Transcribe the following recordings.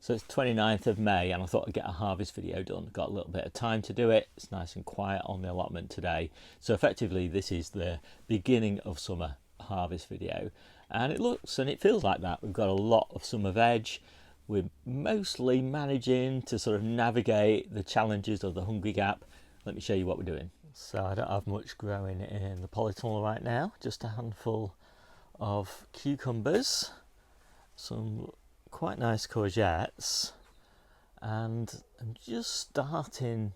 So it's 29th of May and I thought I'd get a harvest video done. Got a little bit of time to do it. It's nice and quiet on the allotment today. So effectively this is the beginning of summer harvest video. And it looks and it feels like that. We've got a lot of summer veg. We're mostly managing to sort of navigate the challenges of the hungry gap. Let me show you what we're doing. So I don't have much growing in the polytunnel right now. Just a handful of cucumbers. Some quite nice courgettes, and I'm just starting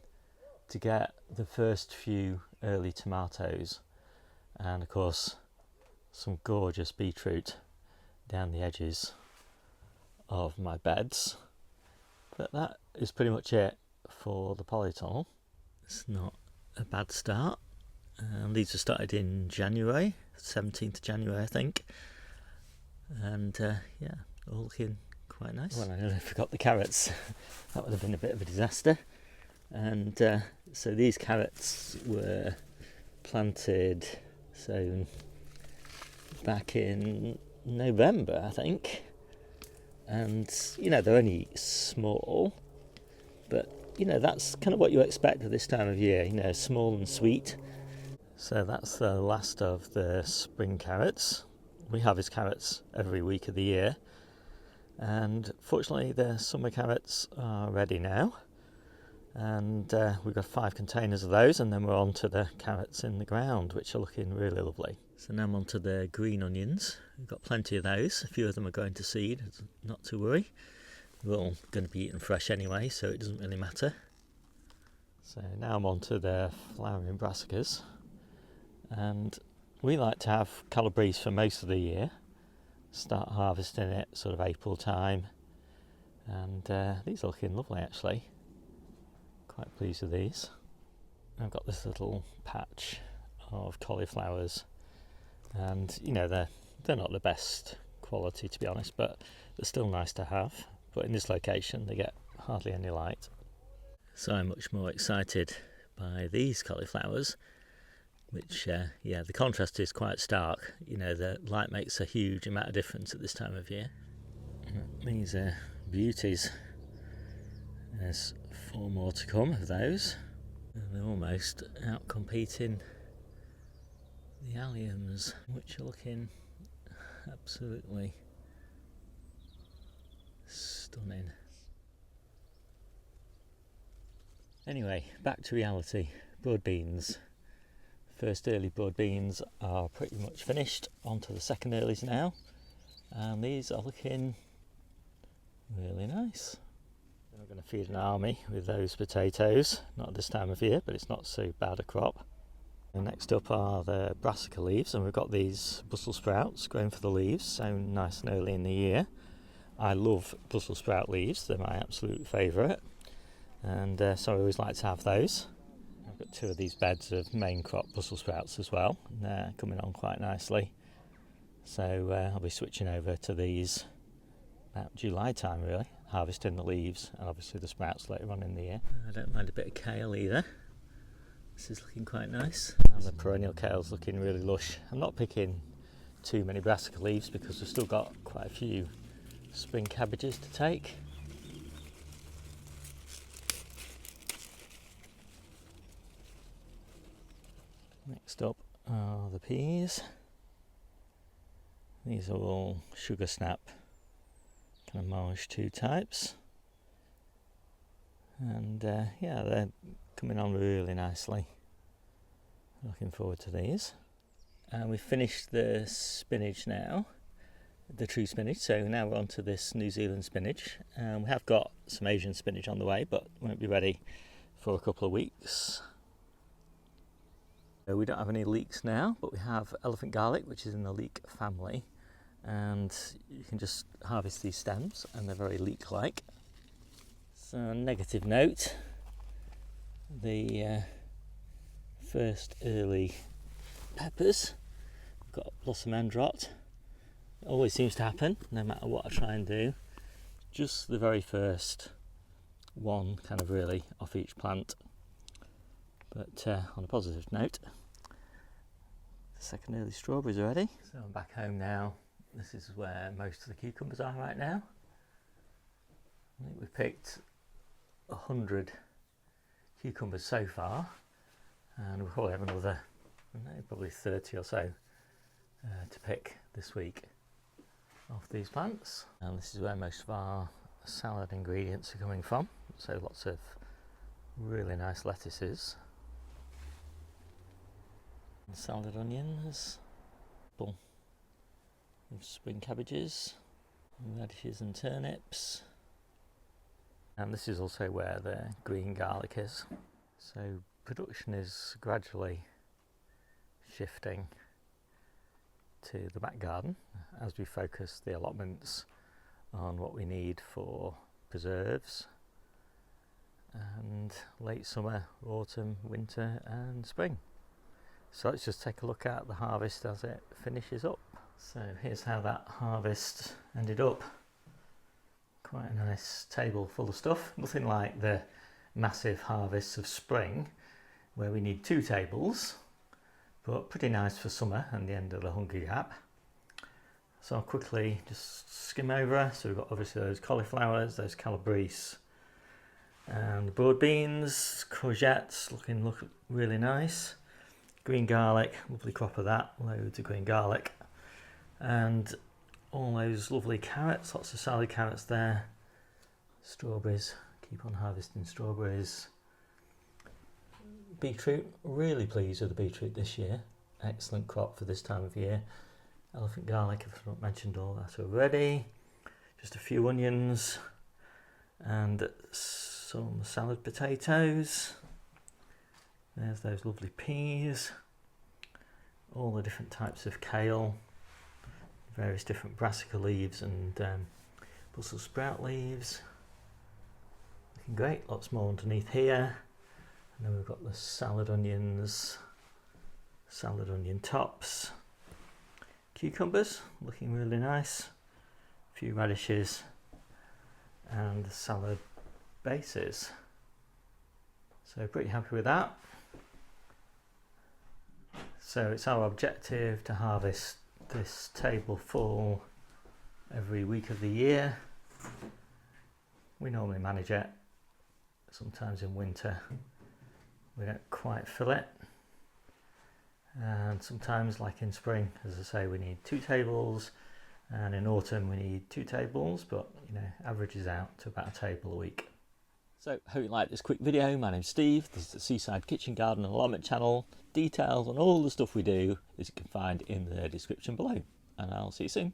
to get the first few early tomatoes, and of course some gorgeous beetroot down the edges of my beds. But that is pretty much it for the polytunnel. It's not a bad start. These were started in January, 17th of January I think, and yeah, all looking quite nice. Well, I nearly forgot the carrots. That would have been a bit of a disaster. And so these carrots were planted, sown back in November, I think. And, you know, they're only small, but, you know, that's kind of what you expect at this time of year, you know, small and sweet. So that's the last of the spring carrots. We harvest carrots every week of the year. And fortunately the summer carrots are ready now, and we've got 5 containers of those, and then we're on to the carrots in the ground, which are looking really lovely. So now I'm on to the green onions. We've got plenty of those. A few of them are going to seed, not to worry. They're all going to be eaten fresh anyway, so it doesn't really matter. So now I'm on to the flowering brassicas, and we like to have calabrese for most of the year. Start harvesting it sort of April time, and these are looking lovely actually. Quite pleased with these. I've got this little patch of cauliflowers, and you know they're not the best quality to be honest, but they're still nice to have. But in this location they get hardly any light. So I'm much more excited by these cauliflowers, which yeah, the contrast is quite stark. You know, the light makes a huge amount of difference at this time of year. These are beauties. There's 4 more to come of those, and they're almost out competing the alliums, which are looking absolutely stunning. Anyway, back to reality. Broad beans. First early broad beans are pretty much finished. On to the second earlies now, and these are looking really nice. We're going to feed an army with those potatoes, not this time of year, but it's not so bad a crop. And next up are the brassica leaves, and we've got these Brussels sprouts growing for the leaves, sown nice and early in the year. I love Brussels sprout leaves, they're my absolute favourite, and so I always like to have those. I've got 2 of these beds of main crop Brussels sprouts as well, and they're coming on quite nicely. So I'll be switching over to these about July time really, harvesting the leaves and obviously the sprouts later on in the year. I don't mind a bit of kale either. This is looking quite nice. And the perennial kale's looking really lush. I'm not picking too many brassica leaves because we've still got quite a few spring cabbages to take. Next up are the peas. These are all sugar snap, kind of mange 2 types. And yeah, they're coming on really nicely. Looking forward to these. And we've finished the spinach now, the true spinach, so now we're on to this New Zealand spinach. We have got some Asian spinach on the way, but won't be ready for a couple of weeks. We don't have any leeks now, but we have elephant garlic, which is in the leek family, and you can just harvest these stems and they're very leek-like. So, negative note, the first early peppers, we've got blossom end rot. It always seems to happen, no matter what I try and do. Just the very first one kind of really off each plant. But on a positive note, the second early strawberries are ready. So I'm back home now. This is where most of the cucumbers are right now. picked 100 cucumbers so far, and we'll probably have another, probably 30 or so to pick this week off these plants. And this is where most of our salad ingredients are coming from, so lots of really nice lettuces, and salad onions, spring cabbages, radishes and turnips. And this is also where the green garlic is. So production is gradually shifting to the back garden as we focus the allotments on what we need for preserves and late summer, autumn, winter and spring. So let's just take a look at the harvest as it finishes up. So here's how that harvest ended up. Quite a nice table full of stuff. Nothing like the massive harvests of spring where we need 2 tables, but pretty nice for summer and the end of the hunger gap. So I'll quickly just skim over. So we've got obviously those cauliflowers, those calabrese, and the broad beans, courgettes look really nice. Green garlic, lovely crop of that, loads of green garlic. And all those lovely carrots, lots of salad carrots there. Strawberries, keep on harvesting strawberries. Beetroot, really pleased with the beetroot this year. Excellent crop for this time of year. Elephant garlic, if I've not mentioned all that already. Just a few onions and some salad potatoes. There's those lovely peas. All the different types of kale. Various different brassica leaves and Brussels sprout leaves. Looking great, lots more underneath here. And then we've got the salad onions, salad onion tops, cucumbers, looking really nice. A few radishes and the salad bases. So pretty happy with that. So it's our objective to harvest this table full every week of the year. We normally manage it. Sometimes in winter we don't quite fill it, and sometimes, like in spring, as I say, we need 2 tables, and in autumn we need 2 tables, but averages out to about a table a week. So hope you liked this quick video. My name's Steve, this is the Seaside Kitchen Garden and Allotment channel. Details on all the stuff we do as you can find in the description below, and I'll see you soon.